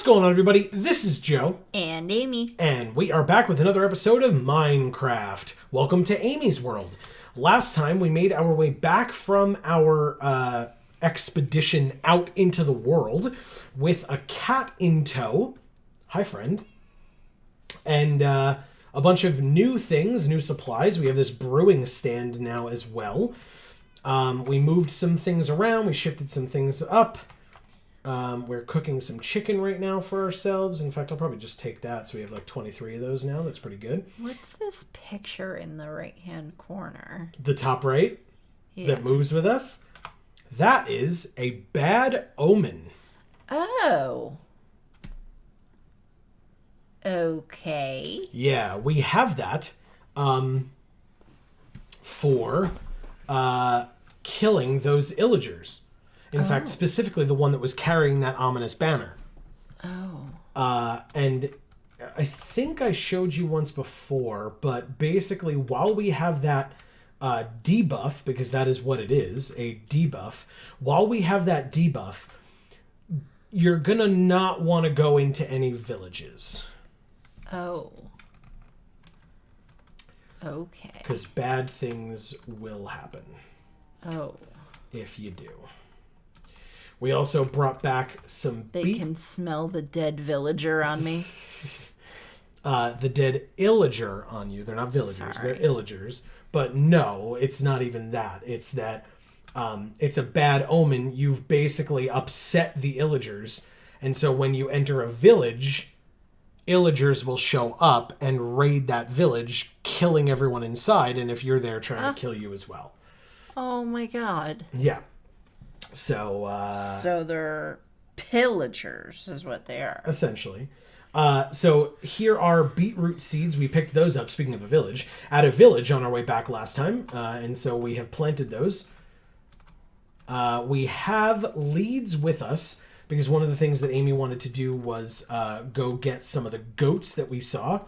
going on, everybody? This is Joe. And Amy. And we are back with another episode of Minecraft. Welcome to Amy's World. Last time, we made our way back from our expedition out into the world with a cat in tow. Hi, friend. And a bunch of new things, new supplies. We have this brewing stand now as well. We moved some things around. We shifted some things up. We're cooking some chicken right now for ourselves. In fact, I'll probably just take that. So we have like 23 of those now. That's pretty good. What's this picture in the right-hand corner? The top right that moves with us. That is a bad omen. Oh. Okay. Yeah, we have that for killing those illagers. In fact, specifically the one that was carrying that ominous banner. Oh. And I think I showed you once before, but basically while we have that debuff, because that is what it is, a debuff, while we have that debuff, you're going to not want to go into any villages. Oh. Okay. Because bad things will happen. Oh. If you do. We also brought back some... They can smell the dead villager on me. The dead illager on you. They're not villagers. Sorry. They're illagers. But no, it's not even that. It's that it's a bad omen. You've basically upset the illagers. And so when you enter a village, illagers will show up and raid that village, killing everyone inside. And if you're there, trying to kill you as well. Oh my god. Yeah. So they're pillagers is what they are. Essentially. So here are beetroot seeds. We picked those up, speaking of a village, at a village on our way back last time. And so we have planted those. We have leads with us because one of the things that Amy wanted to do was go get some of the goats that we saw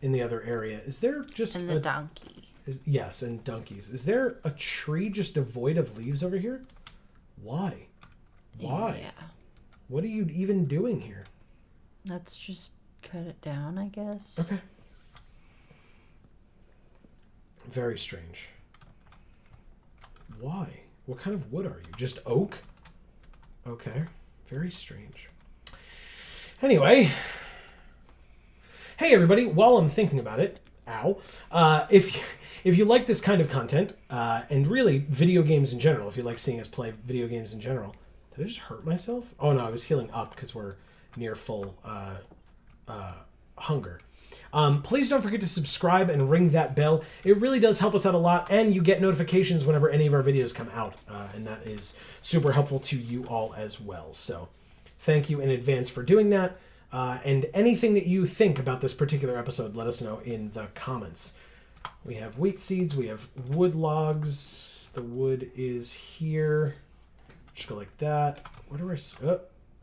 in the other area. Is there just... And the donkey. Yes, and donkeys. Is there a tree just devoid of leaves over here? Why? Yeah. What are you even doing here? Let's just cut it down, I guess. Okay. Very strange. Why? What kind of wood are you? Just oak? Okay. Very strange. Anyway. Hey, everybody. While I'm thinking about it, if you like this kind of content, and really video games in general, if you like seeing us play video games in general, did I just hurt myself? Oh no, I was healing up because we're near full hunger. Please don't forget to subscribe and ring that bell. It really does help us out a lot, and you get notifications whenever any of our videos come out, and that is super helpful to you all as well. So thank you in advance for doing that, and anything that you think about this particular episode, let us know in the comments. We have wheat seeds. We have wood logs. The wood is here. Just go like that. Where do I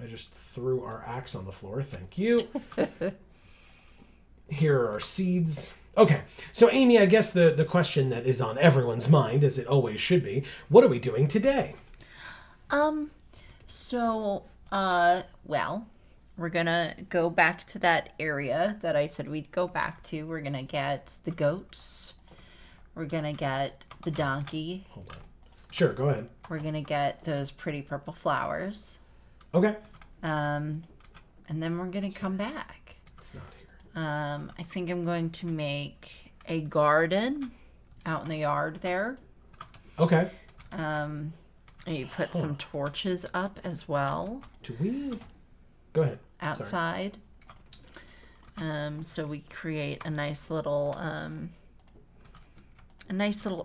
just threw our axe on the floor. Thank you. Here are our seeds. Okay. So, Amy, I guess the question that is on everyone's mind, as it always should be, what are we doing today? Well, we're gonna go back to that area that I said we'd go back to. We're gonna get the goats. We're gonna get the donkey. Hold on. Sure, go ahead. We're gonna get those pretty purple flowers. Okay. And then we're gonna come back. It's not here. I think I'm going to make a garden out in the yard there. Okay. And you put some torches up as well. Do we... Go ahead. Outside. So we create a nice little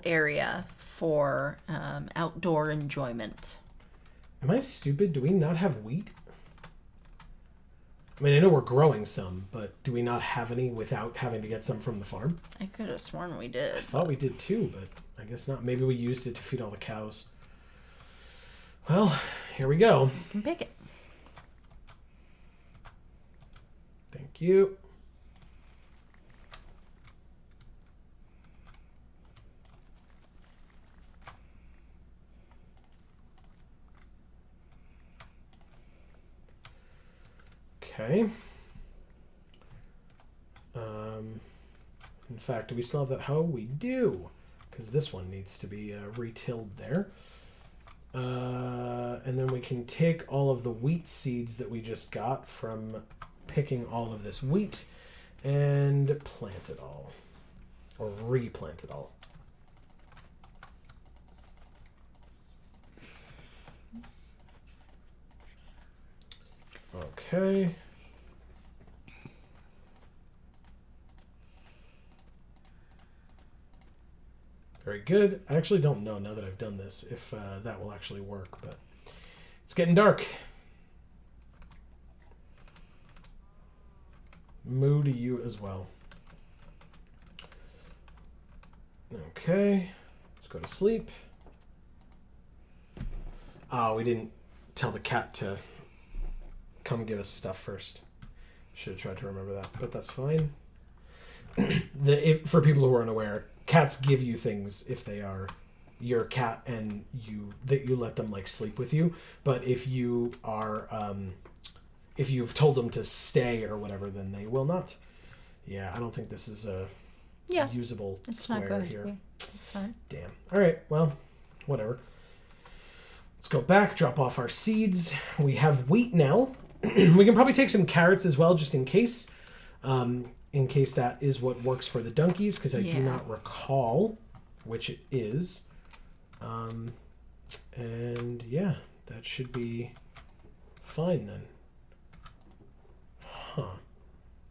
area for outdoor enjoyment. Am I stupid? Do we not have wheat? I mean, I know we're growing some, but do we not have any without having to get some from the farm? I could have sworn we did. I thought we did too, but I guess not. Maybe we used it to feed all the cows. Well, here we go. You can pick it. Thank you. Okay. In fact, do we still have that hoe? We do, because this one needs to be retilled there. And then we can take all of the wheat seeds that we just got from picking all of this wheat and plant it all, or replant it all. Okay. Very good. I actually don't know, now that I've done this, if that will actually work, but it's getting dark. Moo to you as well. Okay. Let's go to sleep. Oh, we didn't tell the cat to come give us stuff first. Should have tried to remember that, but that's fine. For people who are unaware, cats give you things if they are your cat and you let them like sleep with you. But if you are if you've told them to stay or whatever, then they will not. Yeah, I don't think this is a usable square here. It's fine. Damn. All right. Well, whatever. Let's go back. Drop off our seeds. We have wheat now. We can probably take some carrots as well, just in case. In case that is what works for the donkeys, because I do not recall which it is. And yeah, that should be fine then. Huh.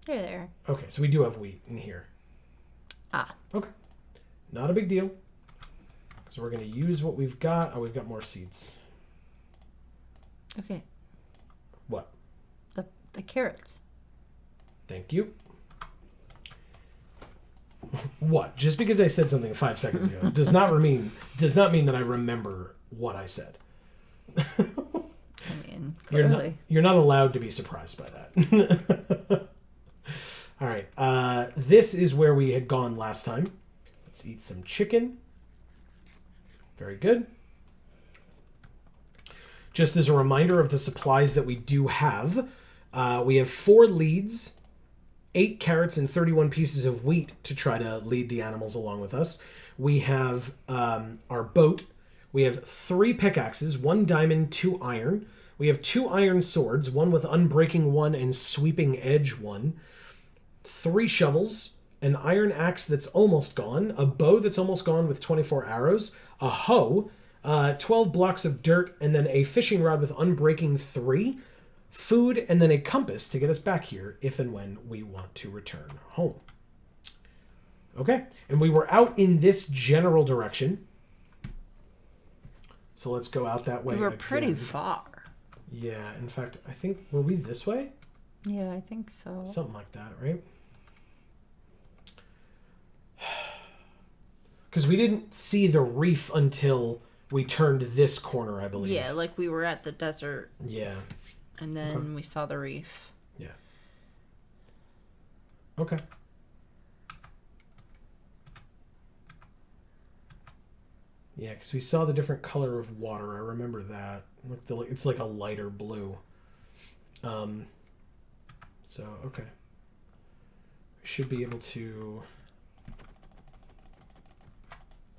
There. Okay, so we do have wheat in here. Ah. Okay. Not a big deal. Because we're going to use what we've got. Oh, we've got more seeds. Okay. What? The carrots. Thank you. What? Just because I said something 5 seconds ago does not mean that I remember what I said. I mean, clearly. You're not allowed to be surprised by that. All right. This is where we had gone last time. Let's eat some chicken. Very good. Just as a reminder of the supplies that we do have, we have 4 leads, 8 carrots, and 31 pieces of wheat to try to lead the animals along with us. We have our boat. We have 3 pickaxes, 1 diamond, 2 iron. We have 2 iron swords, 1 with unbreaking 1 and sweeping edge 1. 3 shovels, an iron axe that's almost gone, a bow that's almost gone with 24 arrows, a hoe, 12 blocks of dirt, and then a fishing rod with unbreaking 3, food, and then a compass to get us back here if and when we want to return home. Okay, and we were out in this general direction. So let's go out that way. We were pretty far. Yeah, in fact, I think, were we this way? Yeah, I think so. Something like that, right? Because we didn't see the reef until we turned this corner, I believe. Yeah, like we were at the desert. Yeah. And then we saw the reef. Yeah. Okay. Yeah, because we saw the different color of water. I remember that. It's like a lighter blue. So, okay. We should be able to...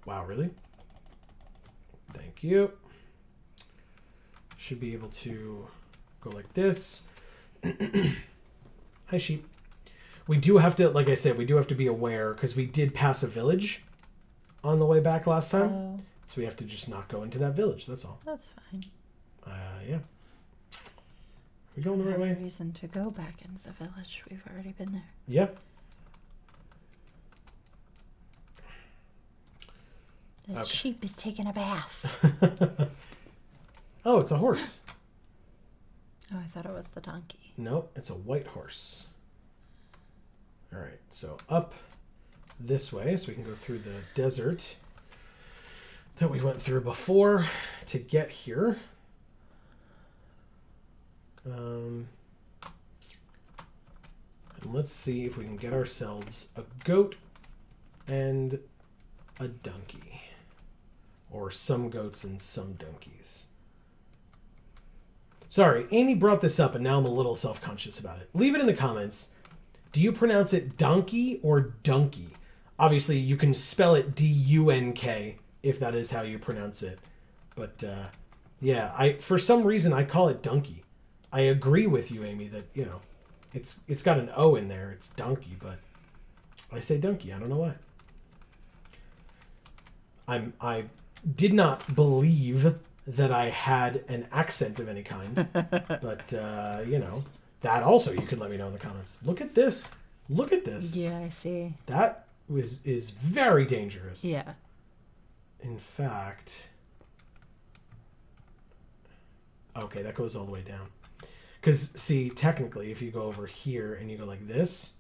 Wow, really? Thank you. Should be able to go like this. Hi, sheep. We do have to, like I said, we do have to be aware because we did pass a village on the way back last time. Oh. So we have to just not go into that village. That's all. That's fine. Yeah. We going the right way? No reason to go back into the village. We've already been there. Yeah. The sheep is taking a bath. Oh, it's a horse. Oh, I thought it was the donkey. No, it's a white horse. All right, so up this way so we can go through the desert that we went through before to get here. And let's see if we can get ourselves a goat and a donkey. Or some goats and some donkeys. Sorry, Amy brought this up, and now I'm a little self-conscious about it. Leave it in the comments. Do you pronounce it donkey or donkey? Obviously, you can spell it D-U-N-K if that is how you pronounce it. But, yeah, for some reason, I call it donkey. I agree with you, Amy, that, you know, it's got an O in there. It's donkey, but I say donkey. I don't know why. I did not believe that I had an accent of any kind. But, you know, that also you could let me know in the comments. Look at this. Look at this. Yeah, I see. That is very dangerous. Yeah. In fact... Okay, that goes all the way down. Because, see, technically, if you go over here and you go like this...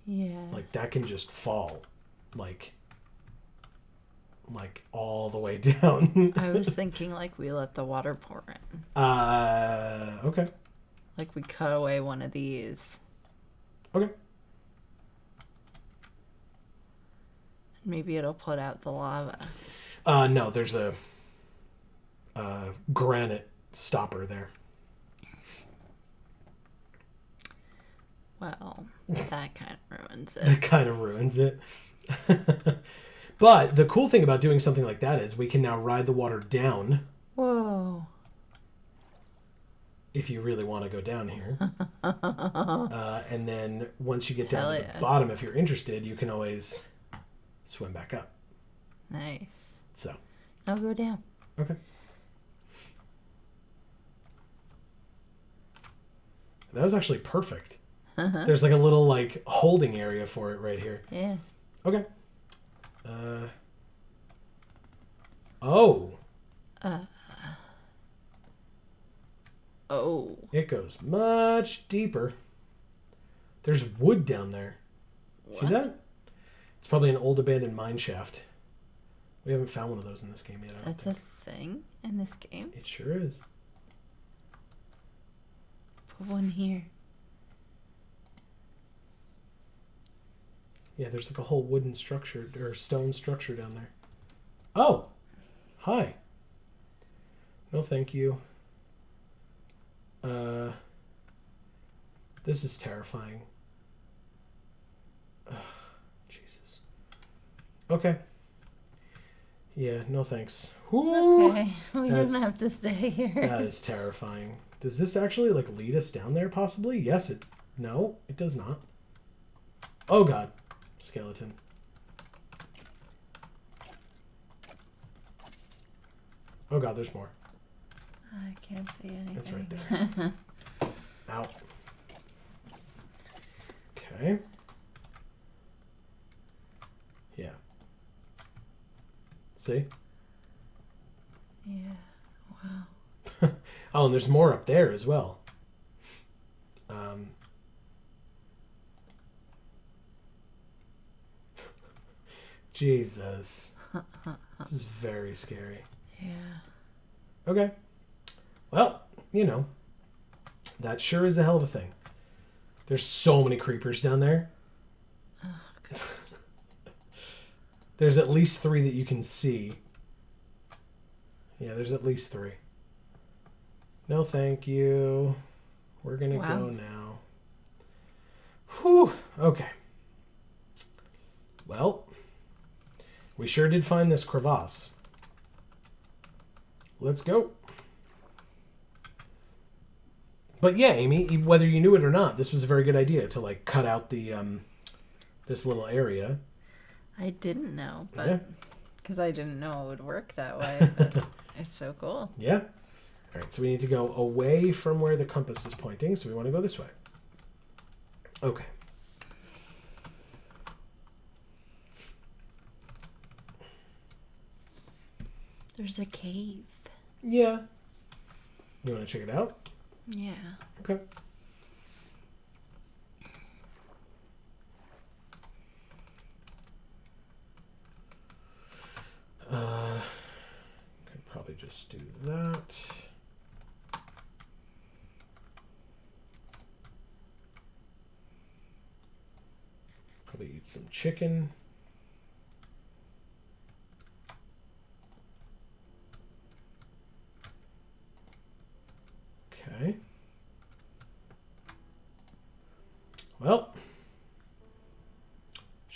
Yeah. Like, that can just fall. Like all the way down. I was thinking like we let the water pour in. Okay. Like we cut away one of these. Okay. Maybe it'll put out the lava. No, there's a granite stopper there. Well, that kind of ruins it. That kind of ruins it. But the cool thing about doing something like that is we can now ride the water down. Whoa. If you really want to go down here. And then once you get down to the yeah. bottom, if you're interested, you can always swim back up. Nice. So. I'll go down. Okay. That was actually perfect. There's like a little like holding area for it right here. Yeah. Okay. Oh. Oh. It goes much deeper. There's wood down there. What? See that? It's probably an old abandoned mine shaft. We haven't found one of those in this game yet. That's a thing in this game? It sure is. Put one here. Yeah, there's like a whole wooden structure or stone structure down there. Oh! Hi. No, thank you. This is terrifying. Ugh, Jesus. Okay. Yeah, no thanks. Whew. Okay, we don't have to stay here. That is terrifying. Does this actually like lead us down there possibly? Yes, it... No, it does not. Oh god. Skeleton. Oh god, there's more. I can't see anything. It's right there. Ow. Okay. Yeah. See? Yeah. Wow. Oh, and there's more up there as well. Jesus. This is very scary. Yeah. Okay. Well, you know, that sure is a hell of a thing. There's so many creepers down there. Oh, God. There's at least 3 that you can see. Yeah, there's at least 3. No, thank you. We're going to go now. Whew. Okay. Well, we sure did find this crevasse. Let's go. But yeah, Amy, whether you knew it or not, this was a very good idea to like cut out the this little area. I didn't know, but Yeah. because I didn't know it would work that way. But it's so cool. Yeah. All right, so we need to go away from where the compass is pointing, so we want to go this way. Okay. There's a cave. Yeah. You want to check it out? Yeah. Okay. Could probably just do that. Probably eat some chicken.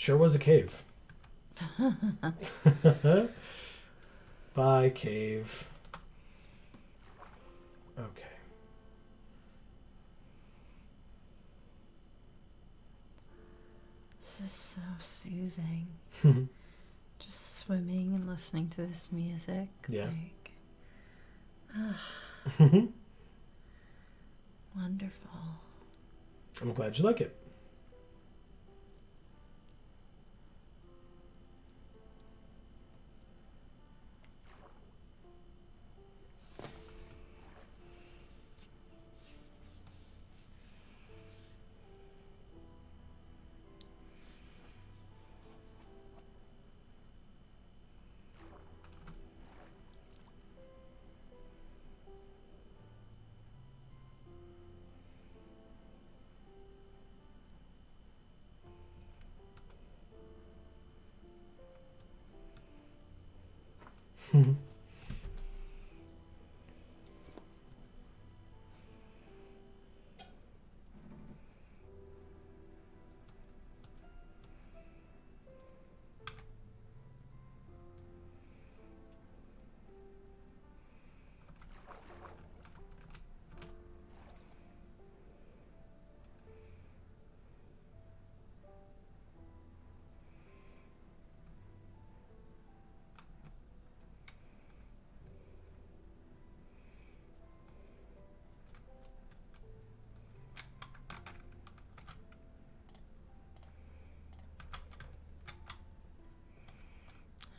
Sure was a cave. Bye, cave. Okay. This is so soothing. Just swimming and listening to this music. Yeah. Wonderful. I'm glad you like it.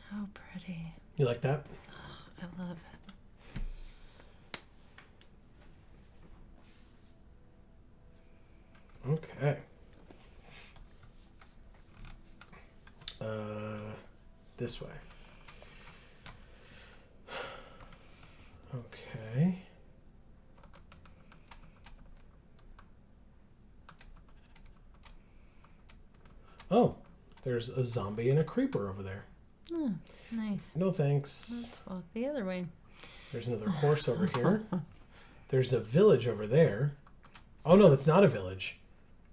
How pretty. You like that? Oh, I love it. Okay. This way. Okay. Oh, there's a zombie and a creeper over there. Oh, nice. No thanks. Let's walk the other way. There's another horse over here. There's a village over there. Oh no, that's not a village.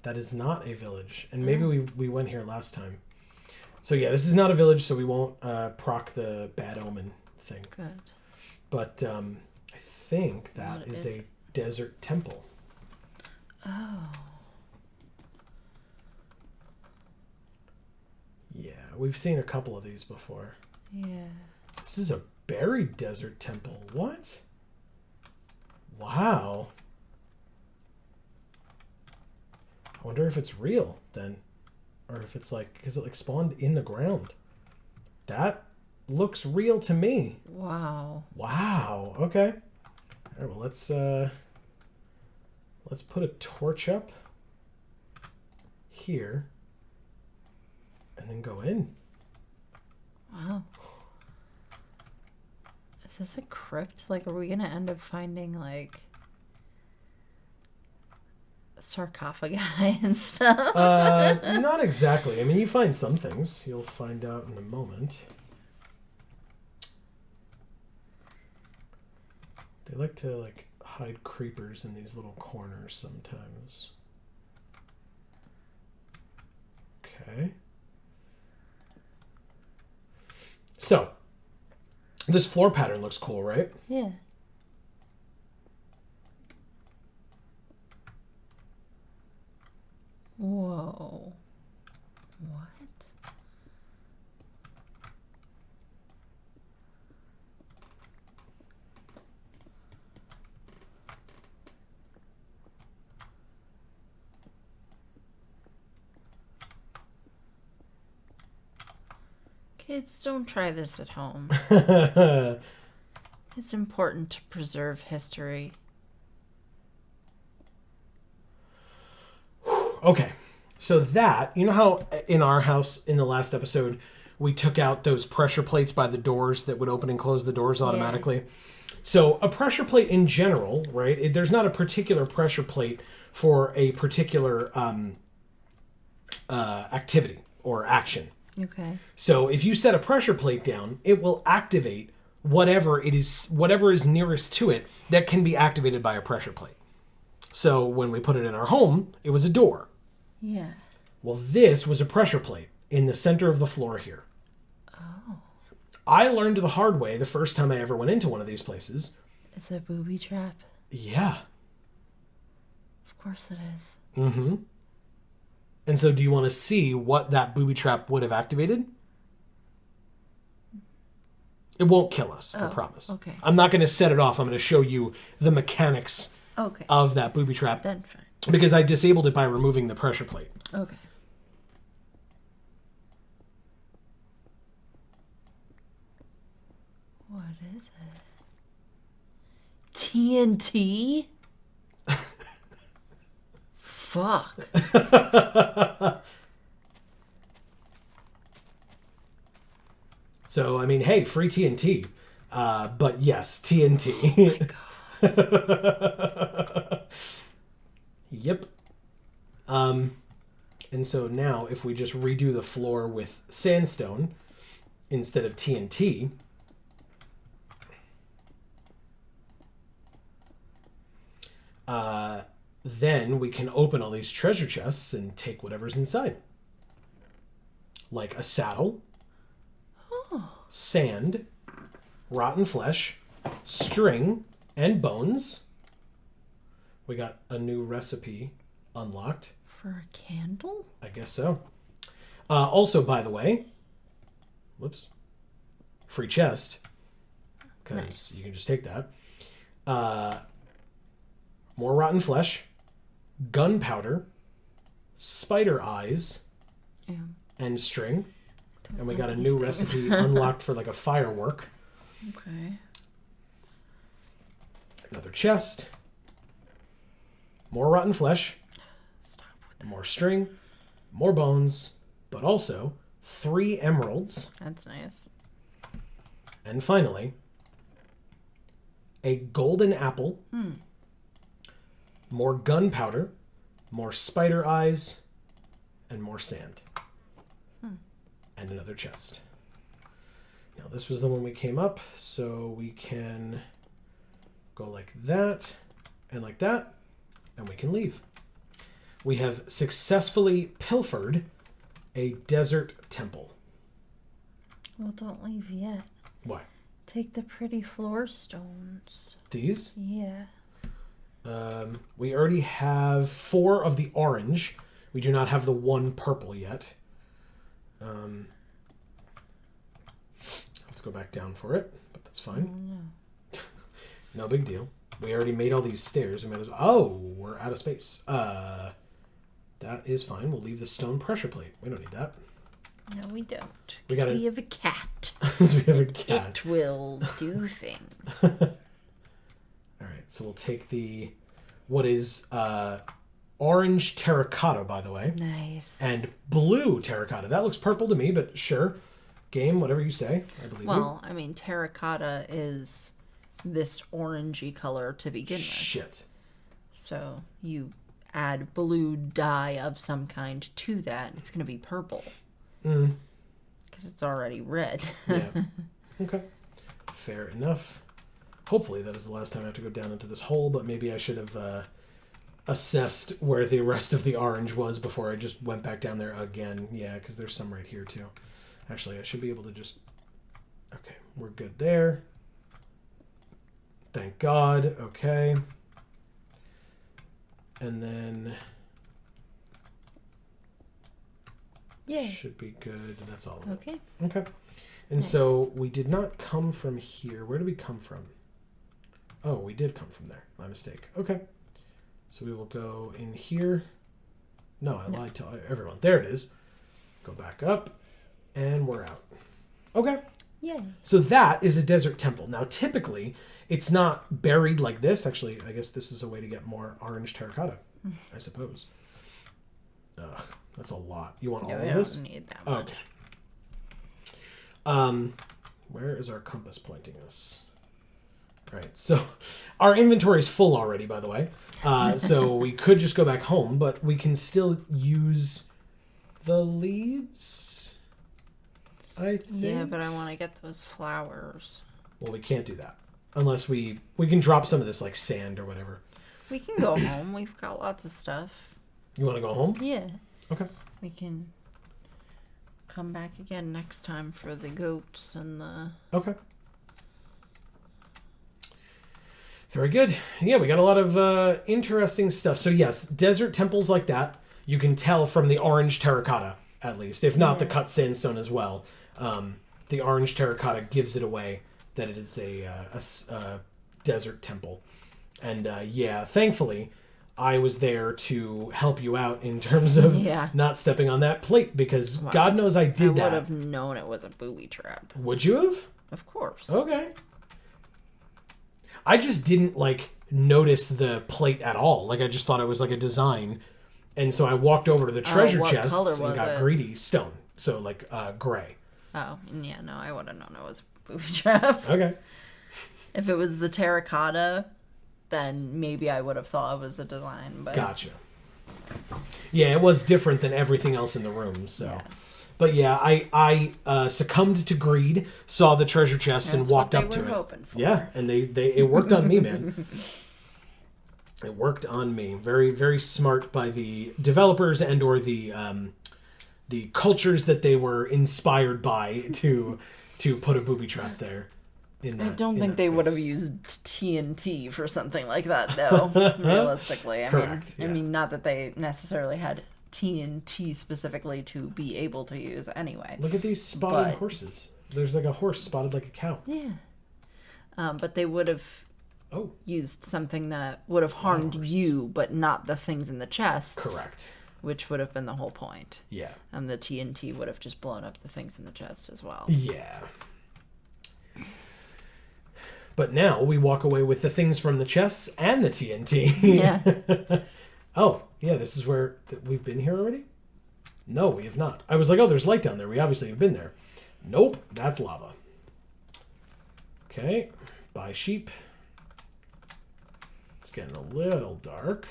That is not a village. And maybe we went here last time. So yeah, this is not a village, so we won't proc the bad omen thing. Good. But I think that is a desert temple. Oh. Yeah, we've seen a couple of these before. Yeah. This is a buried desert temple. What? Wow. I wonder if it's real then. Or if it's like, because it like spawned in the ground. That looks real to me. Wow. Wow. Okay. All right, well, let's put a torch up here and then go in. Wow. Is this a crypt? Like, are we gonna end up finding like sarcophagi and stuff? Not exactly. I mean, you find some things. You'll find out in a moment. They like to like hide creepers in these little corners sometimes. Okay. So, this floor pattern looks cool, right? Yeah. Whoa. What? Kids, don't try this at home. It's important to preserve history. Okay, so that, you know how in our house in the last episode we took out those pressure plates by the doors that would open and close the doors automatically? Yeah. So a pressure plate in general, right? There's not a particular pressure plate for a particular activity or action. Okay. So if you set a pressure plate down, it will activate whatever is nearest to it that can be activated by a pressure plate. So when we put it in our home, it was a door. Yeah. Well, this was a pressure plate. in the center of the floor here. Oh. I learned the hard way the first time I ever went into one of these places. It's a booby trap. Yeah. Of course it is. Mm-hmm. And so do you want to see what that booby trap would have activated? It won't kill us, I promise. Okay. I'm not going to set it off. I'm going to show you the mechanics of that booby trap. Then fine. Because I disabled it by removing the pressure plate. Okay. What is it? TNT? Fuck. So, I mean, hey, free TNT. But yes, TNT. Oh my god. Yep. And so now if we just redo the floor with sandstone instead of TNT, then we can open all these treasure chests and take whatever's inside. Like a saddle, sand, rotten flesh, string, and bones. We got a new recipe unlocked. For a candle? I guess so. Also, by the way, whoops, free chest, because you can just take that. More rotten flesh, gunpowder, spider eyes, and string. And we got a new recipe unlocked for like a firework. Okay. Another chest. More rotten flesh. Stop with that. More string. More bones. But also 3 emeralds. That's nice. And finally, a golden apple. More gunpowder. More spider eyes. And more sand. And another chest. Now this was the one we came up, so we can go like that and like that, and we can leave. We have successfully pilfered a desert temple. Well, don't leave yet. Why? Take the pretty floor stones. These? Yeah. We already have 4 of the orange. We do not have the 1 purple yet. Let's go back down for it, but that's fine. Oh, no. No big deal. We already made all these stairs. Oh, we're out of space. That is fine. We'll leave the stone pressure plate. We don't need that. No, we don't. We got We have a cat. we have a cat. It will do things. All right, so we'll take the what is orange terracotta, by the way. Nice. And blue terracotta. That looks purple to me, but sure. Game, whatever you say. I believe you. Well, I mean, terracotta is this orangey color to begin with. Shit. So you add blue dye of some kind to that, it's going to be purple. Because it's already red. Yeah. Okay. Fair enough. Hopefully that is the last time I have to go down into this hole, but maybe I should have assessed where the rest of the orange was before I just went back down there again. Yeah, because there's some right here too. Actually, I should be able to just... Okay, we're good there. Thank God. Okay. And then... Yeah. Should be good. That's all of it. Okay. Okay. And so we did not come from here. Where did we come from? Oh, we did come from there. My mistake. Okay. So we will go in here. No, I lied to everyone. There it is. Go back up. And we're out. Okay. Yay. So that is a desert temple. Now, typically, it's not buried like this. Actually, I guess this is a way to get more orange terracotta, I suppose. That's a lot. You want all of this? We don't need that much. Okay. Where is our compass pointing us? All right. So our inventory is full already, by the way. So we could just go back home, but we can still use the leads. I think. Yeah, but I want to get those flowers. Well, we can't do that unless we can drop some of this like sand or whatever. We can go home. We've got lots of stuff. You want to go home? Yeah. Okay. We can come back again next time for the goats and the... Okay. Very good. Yeah, we got a lot of interesting stuff. So yes, desert temples like that, you can tell from the orange terracotta, at least. If not the cut sandstone as well. The orange terracotta gives it away that it is a desert temple. And thankfully, I was there to help you out in terms of not stepping on that plate, because God knows I did that. I would have known it was a booby trap. Would you have? Of course. Okay. I just didn't, notice the plate at all. I just thought it was, a design. And so I walked over to the treasure chest and got greedy. Stone. So, gray. Oh, yeah, no, I would have known it was a booby trap. Okay. If it was the terracotta, then maybe I would have thought it was a design. But... Gotcha. Yeah, it was different than everything else in the room, so... Yeah. But yeah, I succumbed to greed, saw the treasure chest, and walked up to it. That's what they were hoping for. Yeah, and it worked on me, man. It worked on me. Very, very smart by the developers and or the cultures that they were inspired by to put a booby trap there. I don't think they would have used TNT for something like that, though. Realistically, I mean, not that they necessarily had TNT specifically to be able to use anyway. Look at these spotted horses. There's a horse spotted like a cow. Yeah. But they would have used something that would have harmed you, but not the things in the chests. Correct. Which would have been the whole point. Yeah. And the TNT would have just blown up the things in the chest as well. Yeah. But now we walk away with the things from the chests and the TNT. Yeah. Oh, yeah, this is where we've been here already? No, we have not. I was like, oh, there's light down there. We obviously have been there. Nope, that's lava. Okay, buy sheep. It's getting a little dark.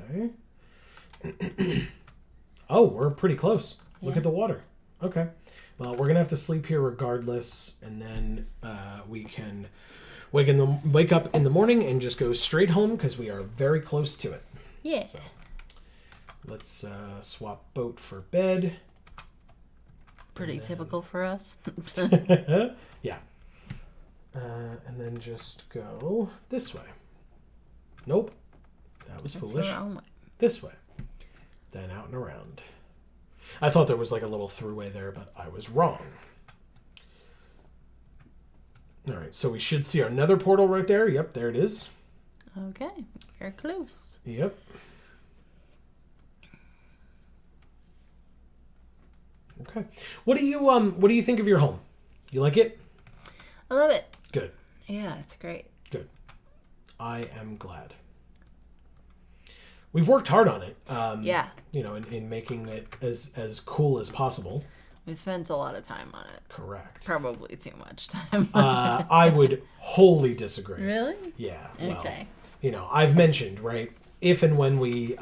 Okay. Oh, we're pretty close. Look at the water. Okay. Well, we're going to have to sleep here regardless, and then we can wake up in the morning and just go straight home because we are very close to it. Yeah. So let's swap boat for bed. Pretty typical for us. Yeah. And then just go this way. Nope. That was foolish. This way. Then out and around. I thought there was a little throughway there, but I was wrong. All right, so we should see our nether portal right there. Yep, there it is. Okay, you're close. Yep. Okay. What do you think of your home? You like it? I love it. Good. Yeah, it's great. Good. I am glad. We've worked hard on it. Yeah. In making it as cool as possible. We spent a lot of time on it. Correct. Probably too much time. I would wholly disagree. Really? Yeah. Okay. Well, I've mentioned, right, if and when we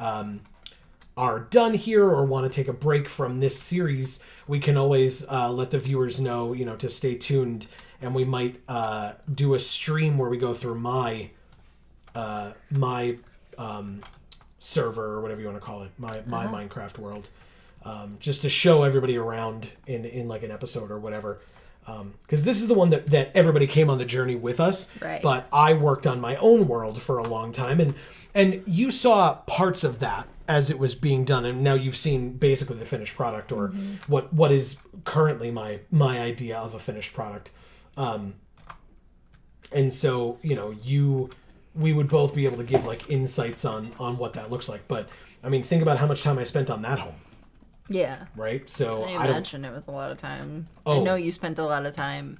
are done here or want to take a break from this series, we can always let the viewers know, to stay tuned, and we might do a stream where we go through my server or whatever you want to call it, my Minecraft world, just to show everybody around in an episode or whatever, because this is the one that everybody came on the journey with us, right? But I worked on my own world for a long time, and you saw parts of that as it was being done, and now you've seen basically the finished product, or what is currently my idea of a finished product, and so we would both be able to give insights on what that looks like. But I mean, think about how much time I spent on that home. Yeah. Right? So I imagine it was a lot of time. Oh. I know you spent a lot of time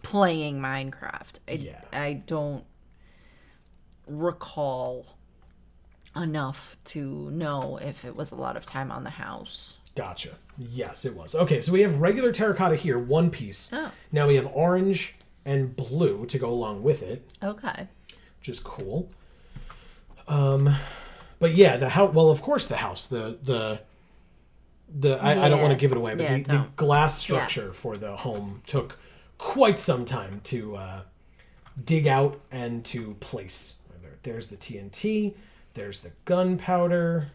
playing Minecraft. I don't recall enough to know if it was a lot of time on the house. Gotcha. Yes, it was. Okay, so we have regular terracotta here, one piece. Oh. Now we have orange and blue to go along with it. Okay. Which is cool. But yeah, the house. Well, of course, the house. I don't want to give it away, but the glass structure for the home took quite some time to dig out and to place. right, there's the TNT. There's the gunpowder.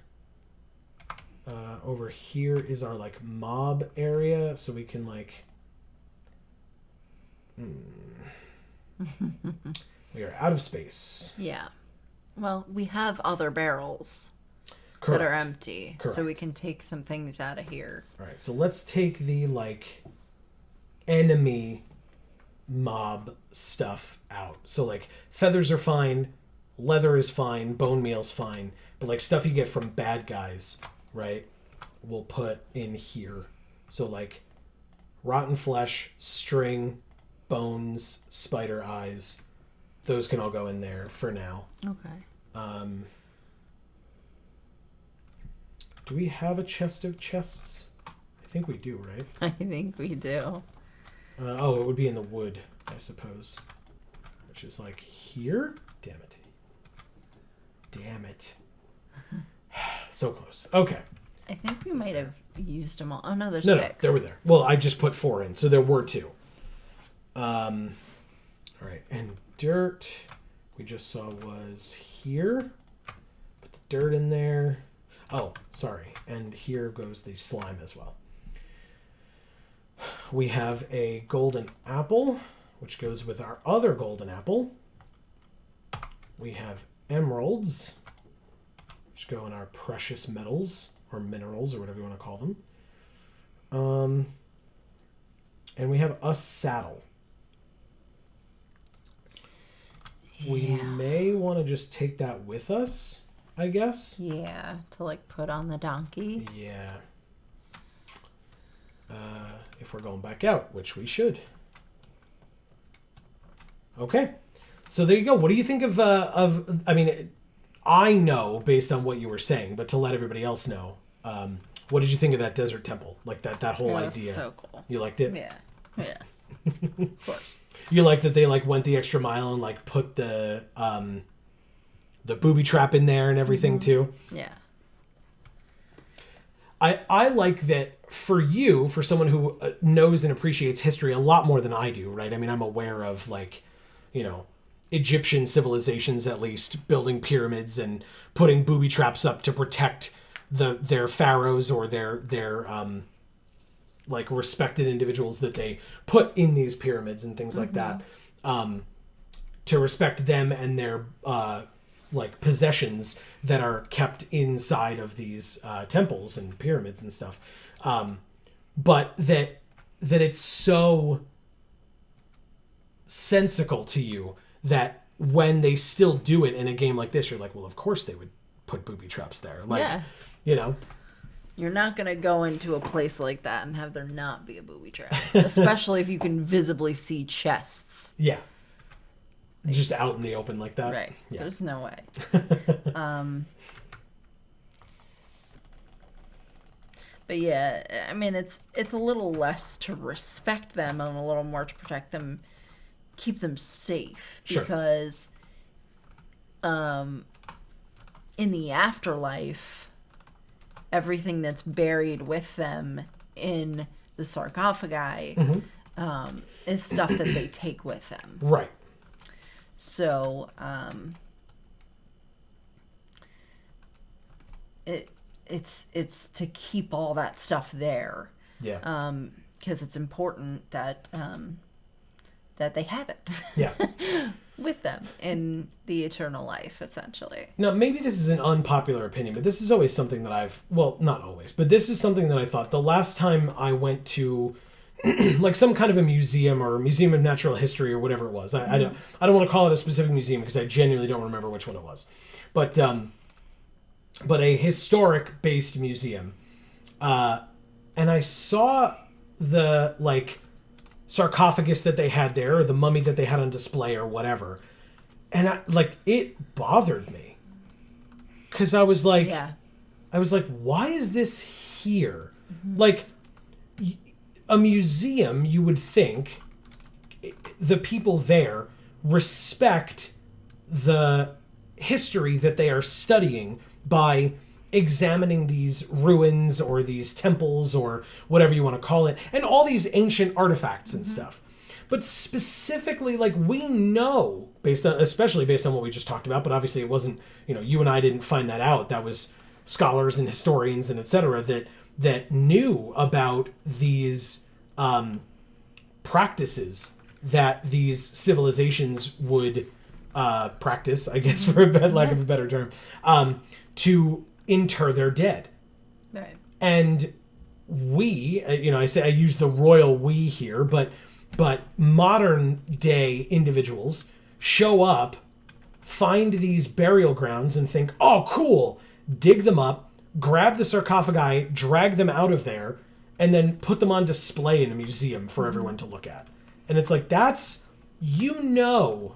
Over here is our, like, mob area, so we can, like... We are out of space. Yeah. Well, we have other barrels. Correct. That are empty. Correct. So we can take some things out of here. All right, so let's take the, like, enemy mob stuff out. So, like, feathers are fine, leather is fine, bone meal's fine, but, like, stuff you get from bad guys, right, we'll put in here. So, like, rotten flesh, string, bones, spider eyes, those can all go in there for now. Okay. Do we have a chest of chests? I think we do, right? I think we do. Oh, it would be in the wood, I suppose. Which is like here? Damn it. Damn it. So close. Okay. I think we might have used them all. Oh, no, there's No, six. they were there. Well, I just put 4 in, so there were 2. All right, and dirt, we just saw was here. Put the dirt in there. Oh, sorry. And here goes the slime as well. We have a golden apple, which goes with our other golden apple. We have emeralds, which go in our precious metals, or minerals, or whatever you want to call them. And we have a saddle. We may want to just take that with us, I guess. Yeah, to like put on the donkey. Yeah. If we're going back out, which we should. Okay. So there you go. What do you think of I mean, I know based on what you were saying, but to let everybody else know, what did you think of that desert temple? Like that whole idea? So cool. You liked it? Yeah. Yeah. Of course. You like that they like went the extra mile and like put the booby trap in there and everything too? Yeah. I like that for you, for someone who knows and appreciates history a lot more than I do, right? I mean, I'm aware of, like, you know, Egyptian civilizations at least building pyramids and putting booby traps up to protect their pharaohs or their like respected individuals that they put in these pyramids and things like that, to respect them and their like possessions that are kept inside of these temples and pyramids and stuff. But that it's so sensical to you that when they still do it in a game like this, you're like, well, of course they would put booby traps there. Like, you know, you're not going to go into a place like that and have there not be a booby trap, especially if you can visibly see chests. Yeah. Just out in the open like that. Right. Yeah. There's no way. But yeah, I mean, it's a little less to respect them and a little more to protect them, keep them safe. Sure. Because in the afterlife, everything that's buried with them in the sarcophagi is stuff that they take with them. Right. So, it's to keep all that stuff there. Yeah. Because it's important that that they have it. Yeah. With them in the eternal life, essentially. Now, maybe this is an unpopular opinion, but this is always something that well, not always, but this is something that I thought the last time I went to like some kind of a museum or museum of natural history or whatever it was. I don't want to call it a specific museum because I genuinely don't remember which one it was. But a historic based museum. And I saw the like sarcophagus that they had there, or the mummy that they had on display or whatever. And it bothered me. Cause I was like, why is this here? Mm-hmm. Like, a museum, you would think the people there respect the history that they are studying by examining these ruins or these temples or whatever you want to call it, and all these ancient artifacts and stuff. but specifically, like, we know, especially based on what we just talked about, but obviously it wasn't, you and I didn't find that out. That was scholars and historians and etc. that knew about these practices that these civilizations would practice, I guess, for lack of a better term, to inter their dead. Right. And we, I use the royal we here, but modern day individuals show up, find these burial grounds and think, oh, cool, dig them up, grab the sarcophagi, drag them out of there, and then put them on display in a museum for everyone to look at. And it's like, that's, museum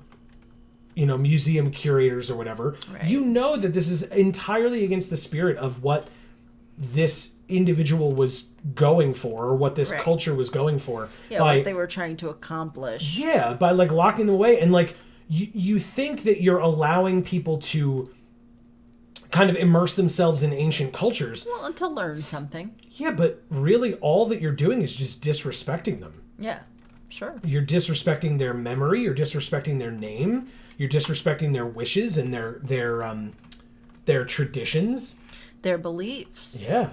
curators or whatever, right. That this is entirely against the spirit of what this individual was going for, or what this culture was going for. Yeah, what they were trying to accomplish. Yeah, by like locking them away. And like, you think that you're allowing people to kind of immerse themselves in ancient cultures. Well, and to learn something. Yeah, but really all that you're doing is just disrespecting them. Yeah, sure. You're disrespecting their memory, you're disrespecting their name, you're disrespecting their wishes and their traditions. Their beliefs. Yeah.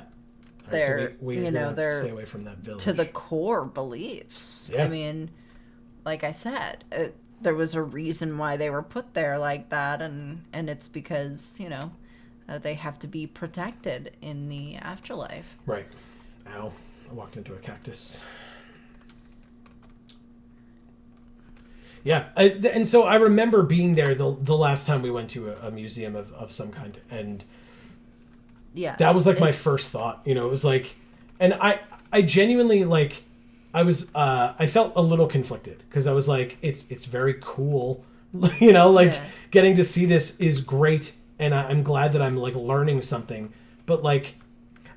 Their, right, so we're their stay away from that village. To the core beliefs. Yeah. I mean, like I said, there was a reason why they were put there like that, and it's because, they have to be protected in the afterlife. Right. Ow. I walked into a cactus. Yeah. And so I remember being there the last time we went to a museum of some kind, and yeah, that was like my first thought. It was like, and I genuinely, like, I felt a little conflicted because I was like, it's very cool, getting to see this is great, and I'm glad that I'm like learning something, but like,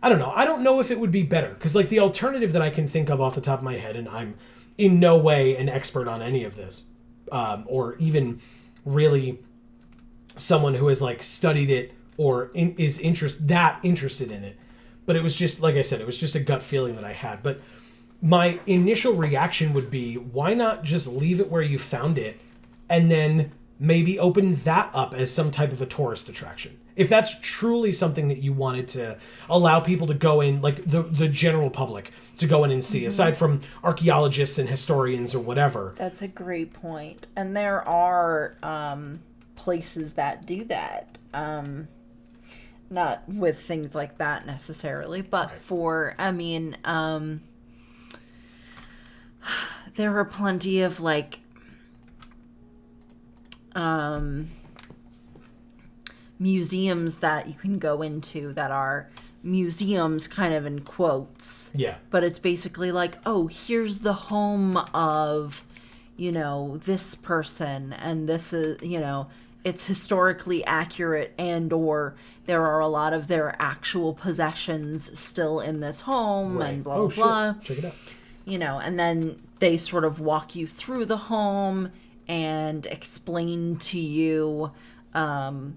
I don't know. I don't know if it would be better because like the alternative that I can think of off the top of my head, and I'm in no way an expert on any of this, or even really someone who has like studied it or is interested in it. But it was just, like I said, it was just a gut feeling that I had. But my initial reaction would be, why not just leave it where you found it and then maybe open that up as some type of a tourist attraction? If that's truly something that you wanted to allow people to go in, like the general public to go in and see, aside from archaeologists and historians or whatever. That's a great point. And there are places that do that. Not with things like that necessarily, but for, there are plenty of like museums that you can go into that are museums kind of in quotes. Yeah. But it's basically like, oh, here's the home of, this person, and this is, it's historically accurate, and or there are a lot of their actual possessions still in this home, and blah, blah, blah. Check it out. And then they sort of walk you through the home and explain to you the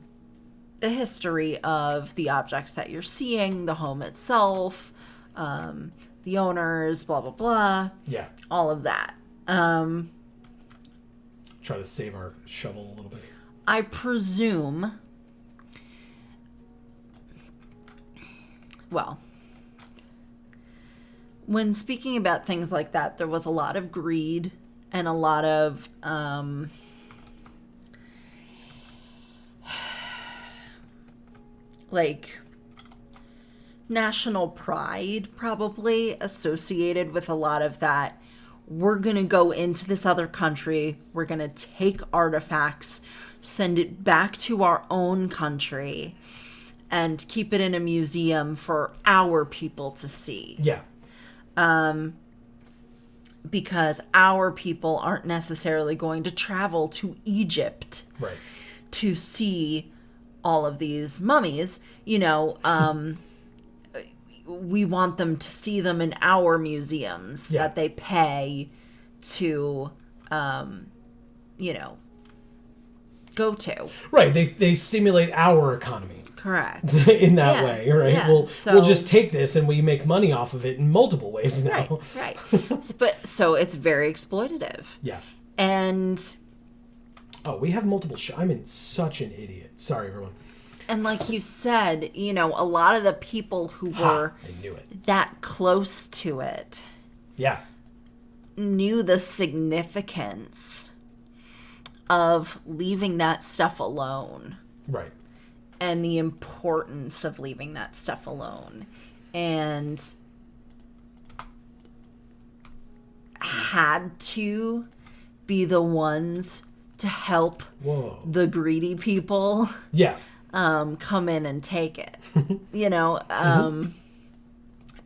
history of the objects that you're seeing, the home itself, the owners, blah, blah, blah. Yeah. All of that. Try to save our shovel a little bit. I presume, well, when speaking about things like that, there was a lot of greed and a lot of like national pride probably associated with a lot of that. We're going to go into this other country. We're going to take artifacts, send it back to our own country, and keep it in a museum for our people to see. Yeah. Because our people aren't necessarily going to travel to Egypt to see all of these mummies. We want them to see them in our museums that they pay to, go to. Right. They stimulate our economy. Correct. In that way, right? Yeah. We'll just take this and we make money off of it in multiple ways now. Right. But so it's very exploitative. Yeah. And we have multiple I'm such an idiot. Sorry, everyone. And like you said, a lot of the people who were I knew it. that close to it. Yeah. Knew the significance of leaving that stuff alone. Right. And the importance of leaving that stuff alone. And had to be the ones to help the greedy people come in and take it.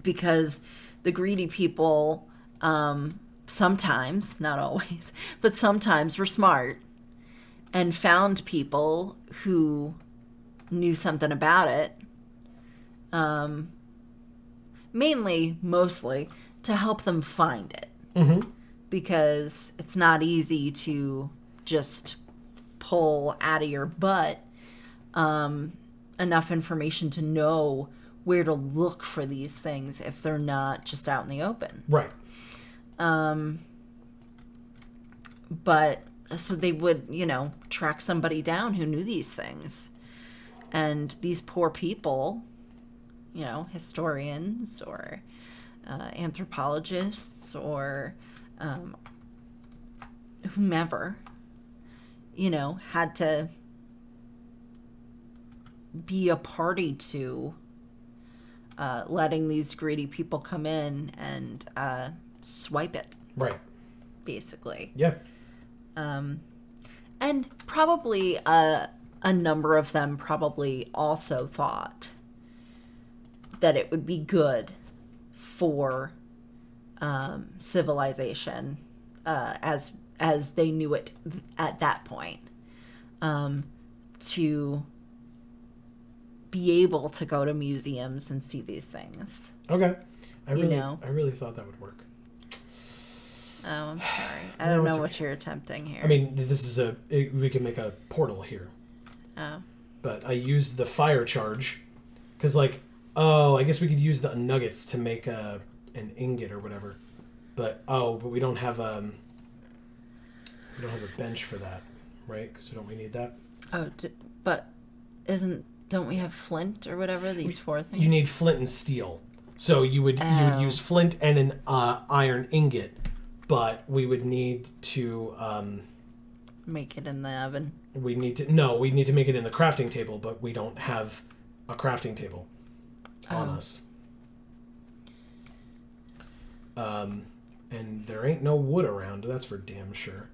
Because the greedy people sometimes, not always, but sometimes were smart and found people who knew something about it, mostly to help them find it. Because it's not easy to just pull out of your butt enough information to know where to look for these things if they're not just out in the open. Right. But so they would, track somebody down who knew these things. And these poor people, historians or anthropologists or whomever, had to be a party to letting these greedy people come in and swipe it. Right. Basically. Yeah. And probably a number of them probably also thought that it would be good for civilization as they knew it at that point, to be able to go to museums and see these things. Okay. I really thought that would work. Oh, I'm sorry. I don't know what you're attempting here. I mean, this is we can make a portal here. Oh. But I used the fire charge because, I guess we could use the nuggets to make an ingot or whatever. But we don't have a bench for that, right? Because we need that. Oh, but don't we have flint or whatever? These four things. You need flint and steel, so you would use flint and an iron ingot. But we would need to make it in the oven. We need to make it in the crafting table, but we don't have a crafting table on us. And there ain't no wood around, that's for damn sure.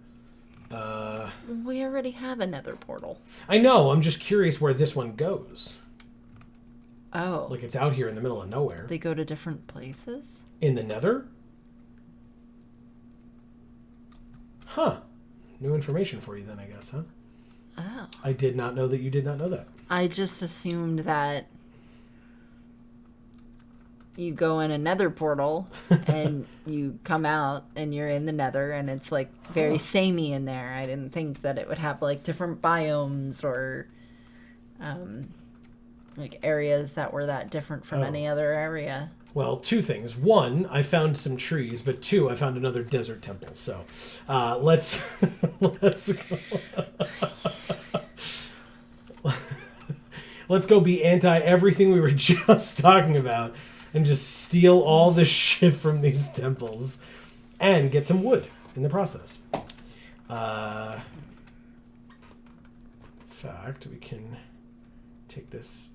We already have a nether portal. I know, I'm just curious where this one goes. Oh. Like it's out here in the middle of nowhere. They go to different places? In the nether? Huh. New information for you then, I guess, huh? Oh. I did not know that you did not know that. I just assumed that you go in a nether portal and you come out and you're in the nether and it's very samey in there. I didn't think that it would have different biomes or areas that were that different from any other area. Well, two things. One, I found some trees, but two, I found another desert temple. So, let's let's go be anti everything we were just talking about and just steal all the shit from these temples and get some wood in the process. In fact, we can take this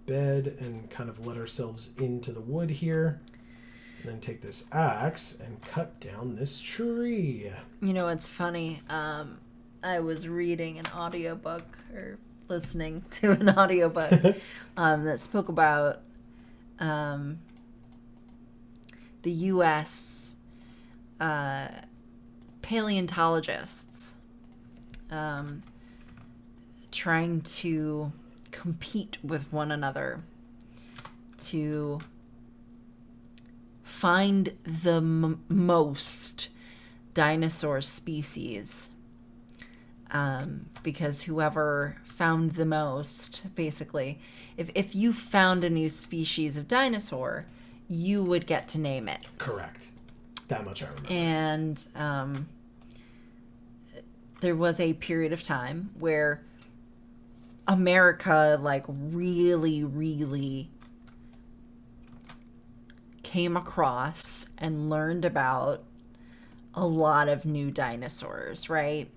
bed and kind of let ourselves into the wood here, and then take this axe and cut down this tree. It's funny. I was reading an audiobook or listening to an audiobook that spoke about the U.S. Paleontologists trying to compete with one another to find the most dinosaur species because whoever found the most, basically, if you found a new species of dinosaur, you would get to name it. Correct. That much I remember. And there was a period of time where America, like, really, really came across and learned about a lot of new dinosaurs, right?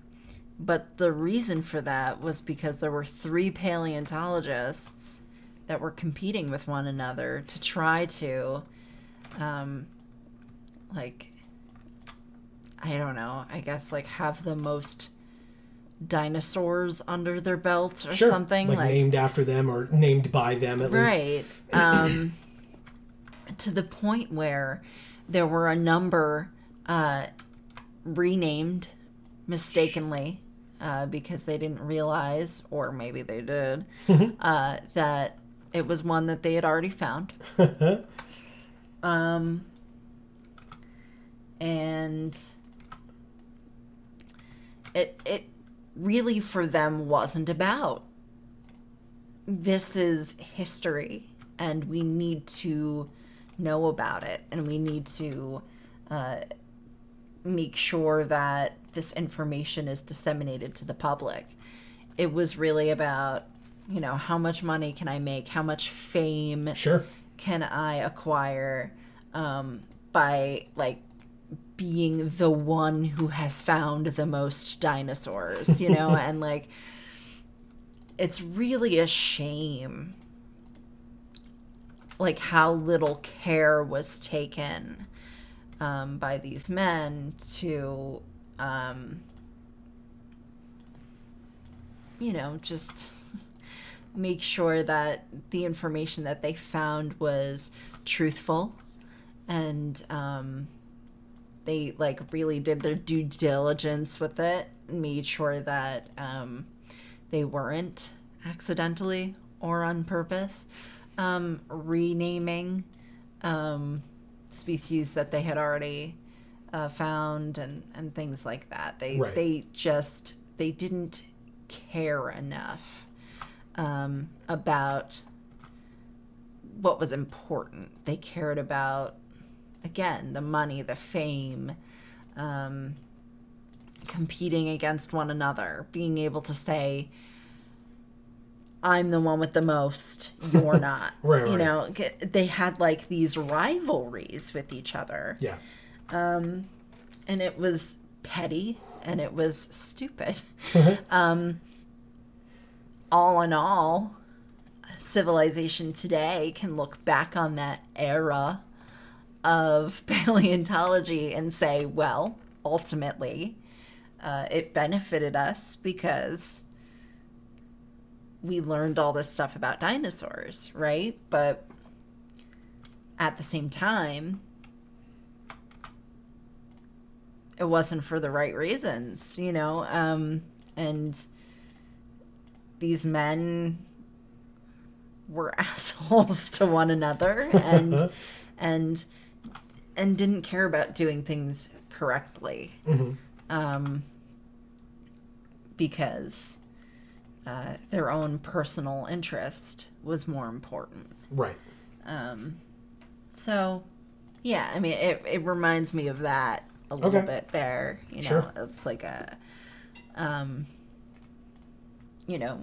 But the reason for that was because there were 3 paleontologists that were competing with one another to try to, like, I don't know, I guess, like, have the most dinosaurs under their belt or something. Like named after them or named by them at least. Right. To the point where there were a number renamed mistakenly because they didn't realize, or maybe they did, that it was one that they had already found. And it really for them wasn't about, this is history and we need to know about it, and we need to make sure that this information is disseminated to the public. It was really about, you know, how much money can I make? How much fame can I acquire by, like, being the one who has found the most dinosaurs, you know? And, like, it's really a shame, like, how little care was taken by these men to, you know, just make sure that the information that they found was truthful, and they, like, really did their due diligence with it, made sure that they weren't accidentally or on purpose renaming species that they had already found and things like that. They didn't care enough about what was important. They cared about, again, the money, the fame, competing against one another, being able to say, I'm the one with the most, you're not. Right. You know, they had, like, these rivalries with each other. Yeah. And it was petty and it was stupid. All in all, civilization today can look back on that era of paleontology and say, well, ultimately, it benefited us because we learned all this stuff about dinosaurs, right? But at the same time, it wasn't for the right reasons, you know? And these men were assholes to one another and didn't care about doing things correctly. Because their own personal interest was more important. Right. So, yeah, I mean, it reminds me of that a little bit there. You know, it's like a, you know,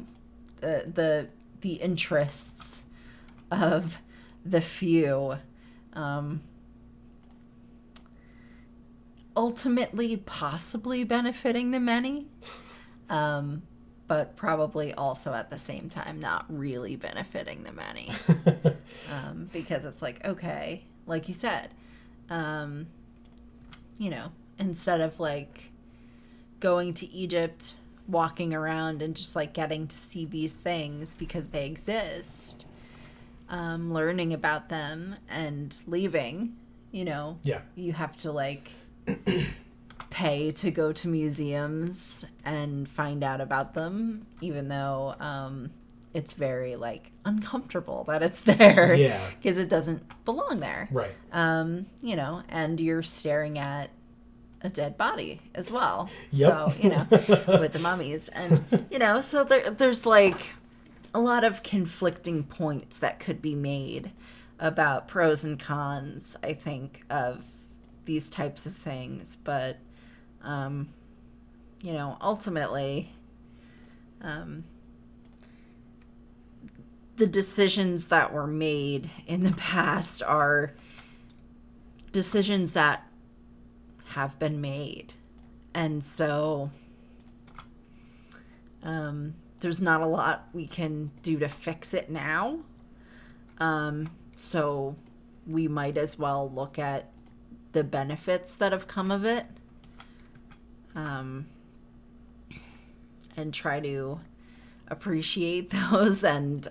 the interests of the few, ultimately possibly benefiting the many. But probably also at the same time not really benefiting the many. Because it's like, okay, like you said, you know, instead of, like, going to Egypt, walking around and just, like, getting to see these things because they exist, learning about them and leaving, you know, you have to, like, pay to go to museums and find out about them, even though it's very, like, uncomfortable that it's there. Yeah. Because it doesn't belong there. Right. You know, and you're staring at a dead body as well. Yep. So, with the mummies. And, so there's like a lot of conflicting points that could be made about pros and cons, I think, of these types of things. But, ultimately, the decisions that were made in the past are decisions that have been made. And so there's not a lot we can do to fix it now. So we might as well look at the benefits that have come of it, and try to appreciate those and,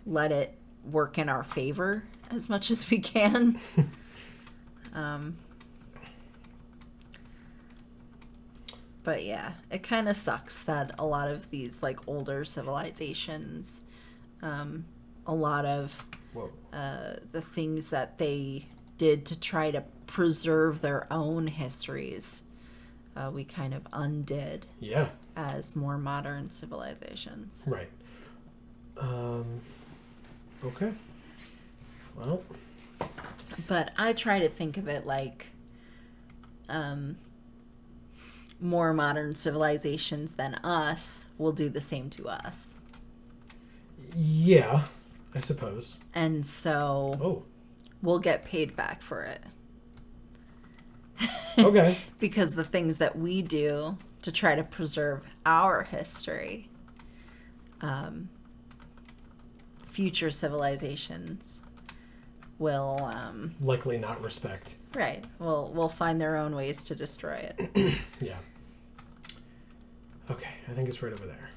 let it work in our favor as much as we can. But yeah, it kind of sucks that a lot of these like older civilizations, a lot of the things that they did to try to preserve their own histories, we kind of undid. Yeah. As more modern civilizations. Right. Okay. Well. But I try to think of it like more modern civilizations than us will do the same to us. Yeah, I suppose. And so we'll get paid back for it. Okay. Because the things that we do to try to preserve our history, future civilizations will likely not respect. Right. Will find their own ways to destroy it. Yeah. Okay, I think it's right over there.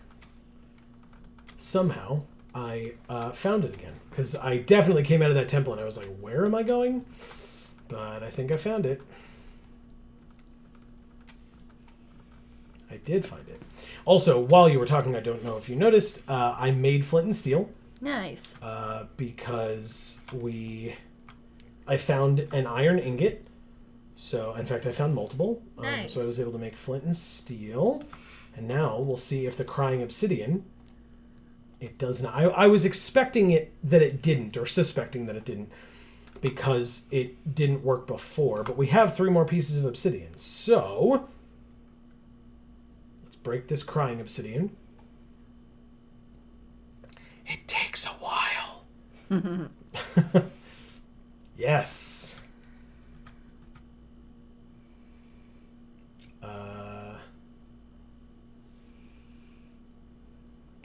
Somehow I found it again, because I definitely came out of that temple and I was like, where am I going? But I think I found it. I did find it. Also, while you were talking, I don't know if you noticed, I made flint and steel. Nice. Because I found an iron ingot. So, in fact, I found multiple. Nice. So I was able to make flint and steel. And now we'll see if the crying obsidian, it does not. I was expecting that it didn't, or suspecting that it didn't, because it didn't work before. But we have 3 more pieces of obsidian. So let's break this crying obsidian. It takes a while. Yes.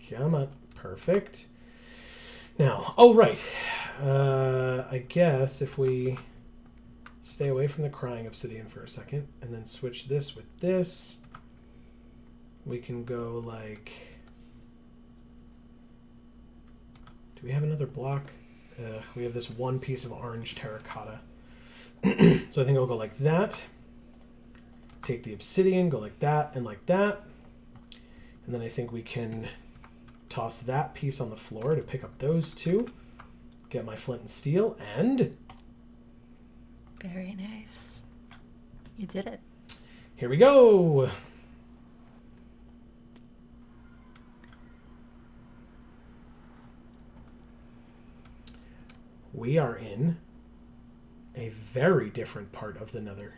Come on. Perfect. Now, right. I guess if we stay away from the crying obsidian for a second and then switch this with this, we can go like... Do we have another block? We have this one piece of orange terracotta. So I think I'll go like that. Take the obsidian, go like that and like that. And then I think we can toss that piece on the floor to pick up those 2. Get my flint and steel, and... Very nice. You did it. Here we go! We are in a very different part of the Nether.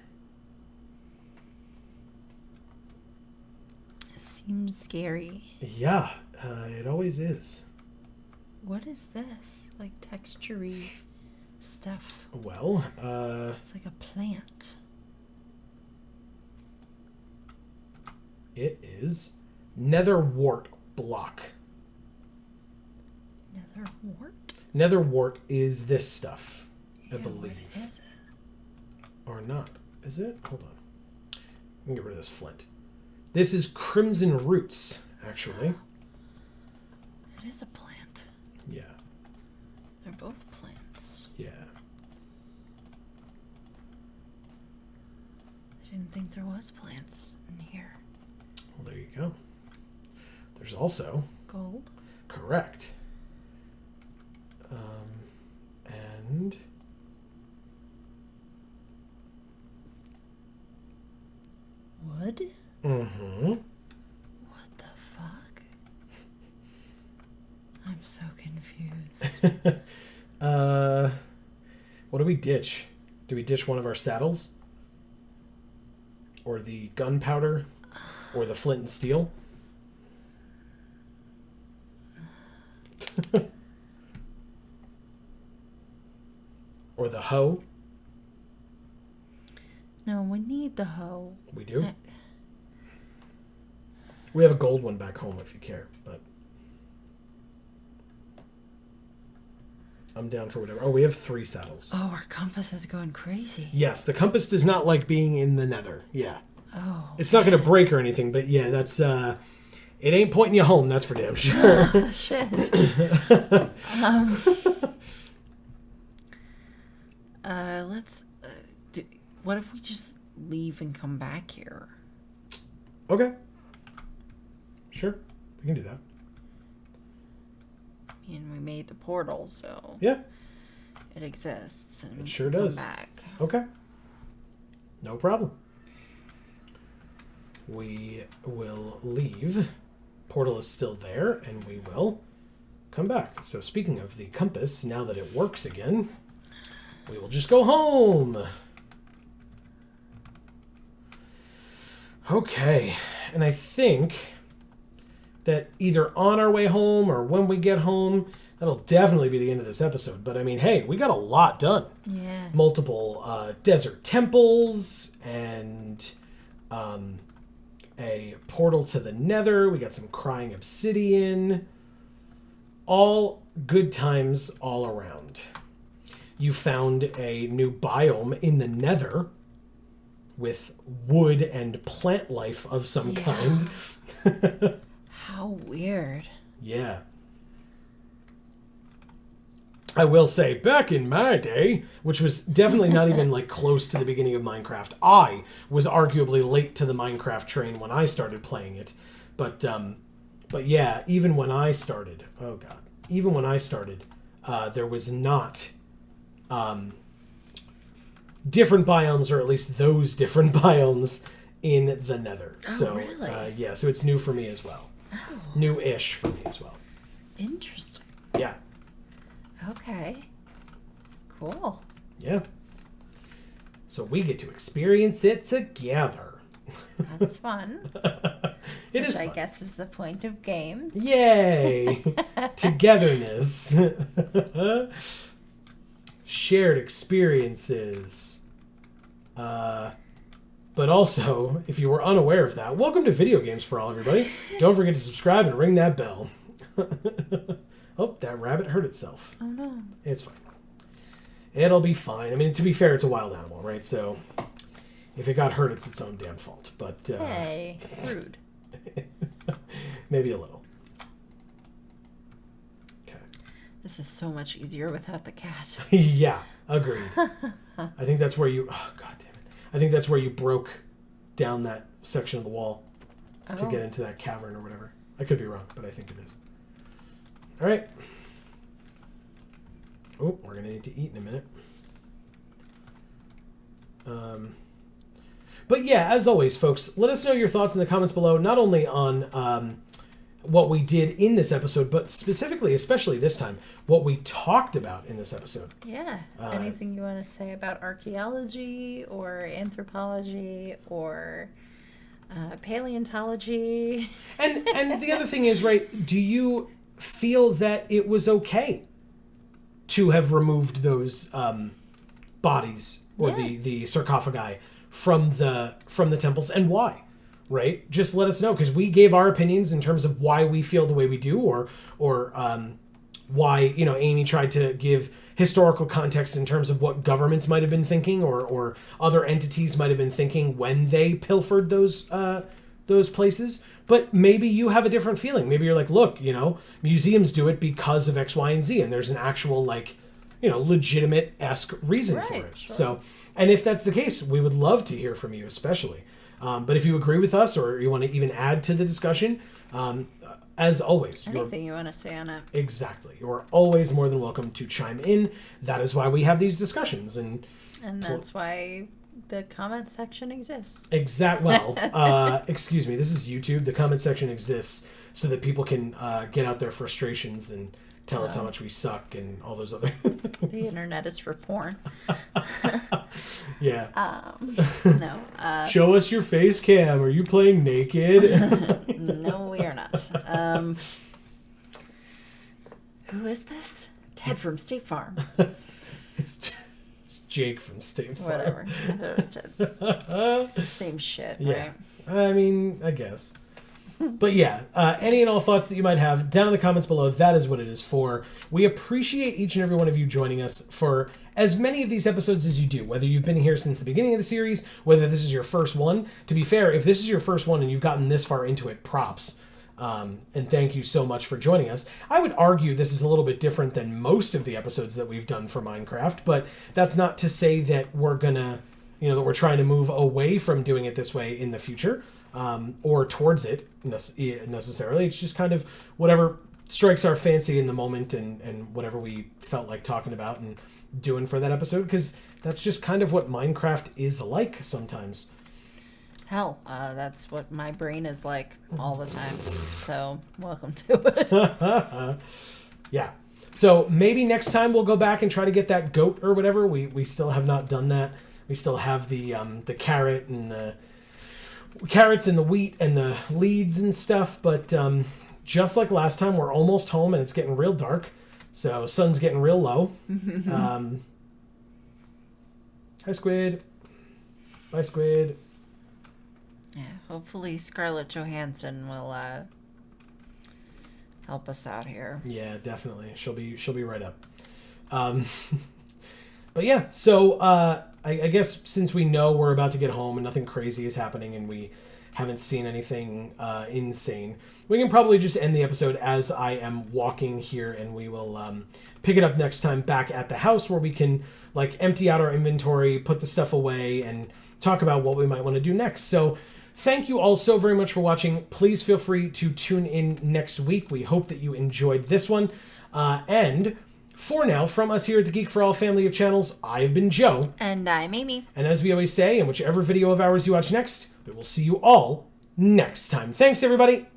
Seems scary. Yeah, it always is. What is this? Like texture-y stuff. Well, it's like a plant. It is nether wart block. Nether wart? Nether wart is this stuff, I believe. What is it? Or not. Is it? Hold on. Let me get rid of this flint. This is crimson roots, actually. It is a plant. Yeah. They're both plants. Yeah. I didn't think there was plants in here. Well, there you go. There's also... Gold? Correct. And... confused. What do we ditch? Do we ditch one of our saddles? Or the gunpowder? Or the flint and steel? Or the hoe? No, we need the hoe. We do? We have a gold one back home if you care, but I'm down for whatever. Oh, we have 3 saddles. Oh, our compass is going crazy. Yes, the compass does not like being in the nether. Yeah. Oh. It's not going to break or anything, but yeah, that's it ain't pointing you home, that's for damn sure. Oh, shit. Let's what if we just leave and come back here? Okay. Sure. We can do that. I mean, we made the portal, so yeah, it exists, and it sure does. Come back. Okay. No problem. We will leave. Portal is still there, and we will come back. So speaking of the compass, now that it works again, we will just go home. Okay. And I think that either on our way home or when we get home, that'll definitely be the end of this episode. But I mean, hey, we got a lot done. Yeah. Multiple desert temples and a portal to the Nether. We got some crying obsidian. All good times all around. You found a new biome in the Nether with wood and plant life of some kind. How weird. Yeah. I will say, back in my day, which was definitely not even like close to the beginning of Minecraft, I was arguably late to the Minecraft train when I started playing it. But yeah, even when I started, there was not different biomes, or at least those different biomes in the Nether. Oh, so really? yeah, so it's new for me as well. Oh. New-ish for me as well. Interesting. Yeah. Okay. Cool. Yeah. So we get to experience it together. That's fun. It Which is I fun. guess is the point of games. Yay! Togetherness. Shared experiences. But also, if you were unaware of that, welcome to Video Games for All, everybody. Don't forget to subscribe and ring that bell. Oh, that rabbit hurt itself. Oh, no. It's fine. It'll be fine. I mean, to be fair, it's a wild animal, right? So if it got hurt, it's its own damn fault. But Hey, rude. Maybe a little. Okay. This is so much easier without the cat. Yeah, agreed. I think that's where you... Oh, God damn it. I think that's where you broke down that section of the wall to get into that cavern or whatever. I could be wrong, but I think it is. All right. Oh, we're going to need to eat in a minute. But yeah, as always, folks, let us know your thoughts in the comments below, not only on what we did in this episode, but specifically, especially this time, what we talked about in this episode. Yeah. Anything you want to say about archaeology or anthropology or paleontology? And the other thing is, right, do you feel that it was okay to have removed those bodies or the sarcophagi from the temples, and why? Right? Just let us know, because we gave our opinions in terms of why we feel the way we do, or why, you know, Amy tried to give historical context in terms of what governments might have been thinking, or other entities might have been thinking when they pilfered those places. But maybe you have a different feeling. Maybe you're like, look, you know, museums do it because of X, Y, and Z, and there's an actual, like, you know, legitimate-esque reason for it. Sure. So, and if that's the case, we would love to hear from you, especially. But if you agree with us, or you want to even add to the discussion, as always, Anything you want to say on it. Exactly. You're always more than welcome to chime in. That is why we have these discussions. And that's why the comment section exists. Well, excuse me, this is YouTube. The comment section exists so that people can get out their frustrations and tell us how much we suck and all those other The internet is for porn. Yeah. No. Show us your face cam. Are you playing naked? No, we are not. Who is this? Ted from State Farm. It's Jake from State Farm. Whatever. I thought it was Ted. Same shit, Yeah. right? I mean, I guess. But yeah, any and all thoughts that you might have down in the comments below, that is what it is for. We appreciate each and every one of you joining us for as many of these episodes as you do, whether you've been here since the beginning of the series, whether this is your first one. To be fair, if this is your first one and you've gotten this far into it, props. And thank you so much for joining us. I would argue this is a little bit different than most of the episodes that we've done for Minecraft, but that's not to say that we're gonna, that we're trying to move away from doing it this way in the future. Or towards it necessarily. It's just kind of whatever strikes our fancy in the moment and whatever we felt like talking about and doing for that episode, because that's just kind of what Minecraft is like sometimes. Hell, that's what my brain is like all the time. So welcome to it. Yeah. So maybe next time we'll go back and try to get that goat or whatever. We still have not done that. We still have the carrot and the carrots and the wheat and the leads and stuff, but just like last time, we're almost home and it's getting real dark, so sun's getting real low. Hi, Squid. Bye, Squid. Yeah, hopefully Scarlett Johansson will help us out here. Yeah, definitely. She'll be right up. But yeah, so I guess since we know we're about to get home and nothing crazy is happening and we haven't seen anything insane, we can probably just end the episode as I am walking here, and we will pick it up next time back at the house where we can empty out our inventory, put the stuff away, and talk about what we might want to do next. So thank you all so very much for watching. Please feel free to tune in next week. We hope that you enjoyed this one. And for now, from us here at the Geek for All family of channels, I've been Joe. And I'm Amy. And as we always say, in whichever video of ours you watch next, we will see you all next time. Thanks, everybody.